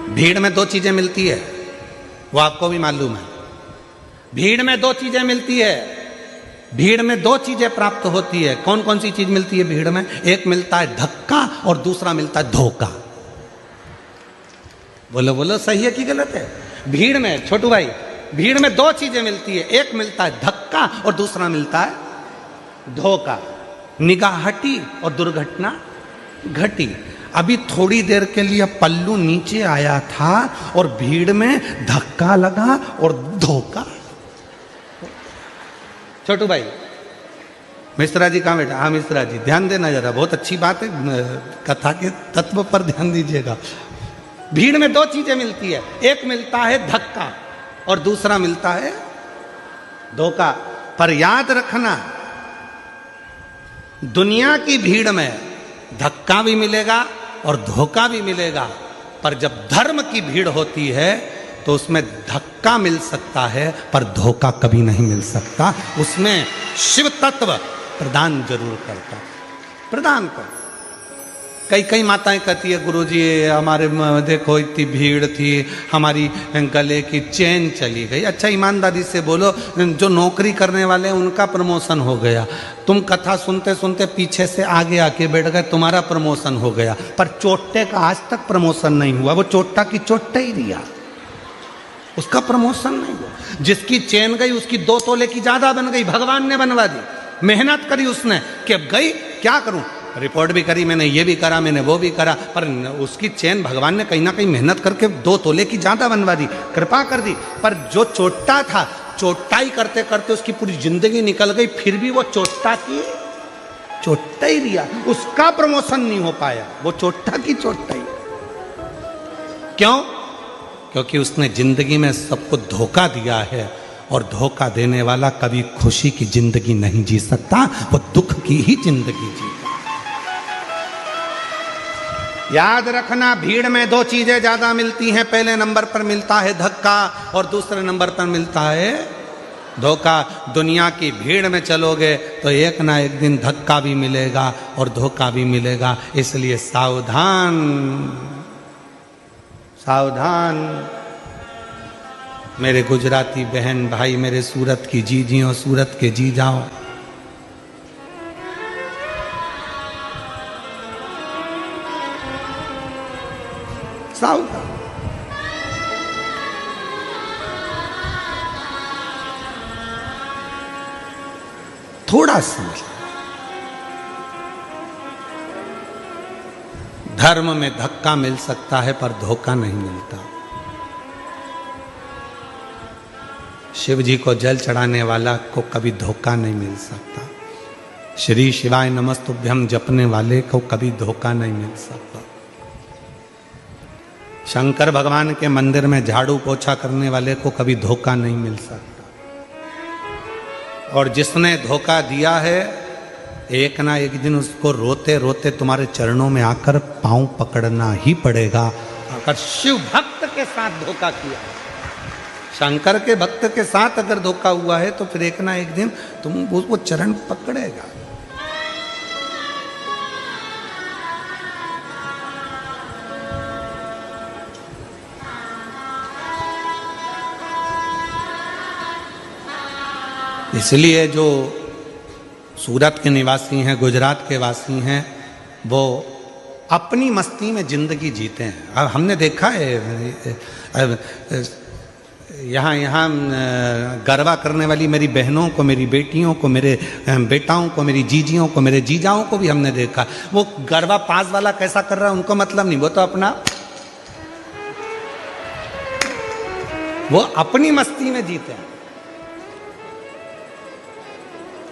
भीड़ में दो चीजें मिलती है, वो आपको भी मालूम है। भीड़ में दो चीजें मिलती है, भीड़ में दो चीजें प्राप्त होती है। कौन कौन सी चीज मिलती है भीड़ में? एक मिलता है धक्का और दूसरा मिलता है धोखा। बोलो बोलो, सही है कि गलत है? भीड़ में, छोटू भाई, भीड़ में दो चीजें मिलती है, एक मिलता है धक्का और दूसरा मिलता है धोखा। निगाह हटी और दुर्घटना घटी। अभी थोड़ी देर के लिए पल्लू नीचे आया था और भीड़ में धक्का लगा और धोखा। छोटू भाई, मिश्रा जी कहाँ बैठा? हाँ मिश्रा जी, ध्यान देना जरा, बहुत अच्छी बात है, कथा के तत्व पर ध्यान दीजिएगा। भीड़ में दो चीजें मिलती है, एक मिलता है धक्का और दूसरा मिलता है धोखा। पर याद रखना, दुनिया की भीड़ में धक्का भी मिलेगा और धोखा भी मिलेगा, पर जब धर्म की भीड़ होती है तो उसमें धक्का मिल सकता है पर धोखा कभी नहीं मिल सकता। उसमें शिव तत्व प्रदान जरूर करता, प्रदान कर। कई कई माताएं कहती है, गुरुजी हमारे देखो इतनी भीड़ थी, हमारी गले की चेन चली गई। अच्छा ईमानदारी से बोलो, जो नौकरी करने वाले हैं उनका प्रमोशन हो गया, तुम कथा सुनते सुनते पीछे से आगे आके बैठ गए, तुम्हारा प्रमोशन हो गया, पर चोट्टे का आज तक प्रमोशन नहीं हुआ। वो चोट्टा की चोट्टा ही रिया, उसका प्रमोशन नहीं हुआ। जिसकी चेन गई उसकी 2 तोले की ज्यादा बन गई, भगवान ने बनवा दी। मेहनत करी उसने कि अब गई, क्या करूं, रिपोर्ट भी करी मैंने, ये भी करा मैंने, वो भी करा, पर उसकी चेन भगवान ने कहीं ना कहीं मेहनत करके 2 तोले की ज्यादा बनवा दी, कृपा कर दी। पर जो चोट्टा था, चोट्टाई करते करते उसकी पूरी जिंदगी निकल गई, फिर भी वो चोट्टा की चोट्टा ही रिया, उसका प्रमोशन नहीं हो पाया, वो चोट्टा की चोट्टा ही। क्यों? क्योंकि उसने जिंदगी में सबको धोखा दिया है, और धोखा देने वाला कभी खुशी की जिंदगी नहीं जी सकता, वो दुख की ही जिंदगी जीता। याद रखना, भीड़ में दो चीजें ज्यादा मिलती हैं। पहले नंबर पर मिलता है धक्का और दूसरे नंबर पर मिलता है धोखा। दुनिया की भीड़ में चलोगे तो एक ना एक दिन धक्का भी मिलेगा और धोखा भी मिलेगा, इसलिए सावधान सावधान। मेरे गुजराती बहन भाई, मेरे सूरत की जीजियों, सूरत के जी जाओ, सावधान। थोड़ा समझ, धर्म में धक्का मिल सकता है पर धोखा नहीं मिलता। शिव जी को जल चढ़ाने वाला को कभी धोखा नहीं मिल सकता। श्री शिवाय नमस्तुभ्यम जपने वाले को कभी धोखा नहीं मिल सकता। शंकर भगवान के मंदिर में झाड़ू पोछा करने वाले को कभी धोखा नहीं मिल सकता। और जिसने धोखा दिया है, एक ना एक दिन उसको रोते रोते तुम्हारे चरणों में आकर पांव पकड़ना ही पड़ेगा। अगर शिव भक्त के साथ धोखा किया, शंकर के भक्त के साथ अगर धोखा हुआ है, तो फिर एक ना एक दिन तुम वो चरण पकड़ेगा। इसलिए जो सूरत के निवासी हैं, गुजरात के वासी हैं, वो अपनी मस्ती में जिंदगी जीते हैं। अब हमने देखा है यहाँ गरबा करने वाली मेरी बहनों को, मेरी बेटियों को, मेरे बेटाओं को, मेरी जीजियों को, मेरे जीजाओं को भी हमने देखा। वो गरबा पास वाला कैसा कर रहा है उनको मतलब नहीं, वो तो वो अपनी मस्ती में जीते हैं।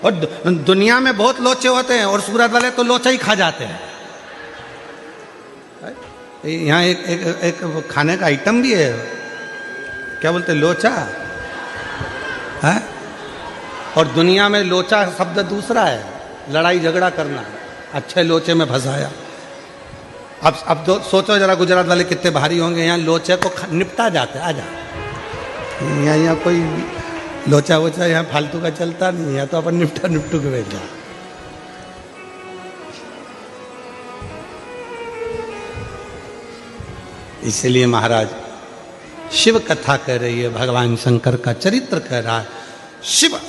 और दुनिया में बहुत लोचे होते हैं और सूरत वाले तो लोचा ही खा जाते हैं। यहाँ एक खाने का आइटम भी है, क्या बोलते हैं, लोचा है। और दुनिया में लोचा शब्द दूसरा है, लड़ाई झगड़ा करना। अच्छे लोचे में फंसाया। अब तो सोचो जरा, गुजरात वाले कितने भारी होंगे। यहाँ लोचे को निपटा जाते, आ जा। यहाँ कोई लोचा वोचा यहाँ फालतू का चलता नहीं, यहाँ तो अपन निपटू के बैठ जाओ। इसलिए महाराज शिव कथा कह रही है, भगवान शंकर का चरित्र कह रहा है शिव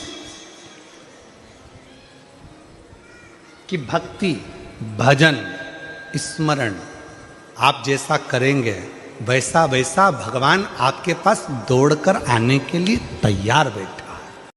कि भक्ति, भजन, स्मरण आप जैसा करेंगे वैसा वैसा भगवान आपके पास दौड़कर आने के लिए तैयार बैठे।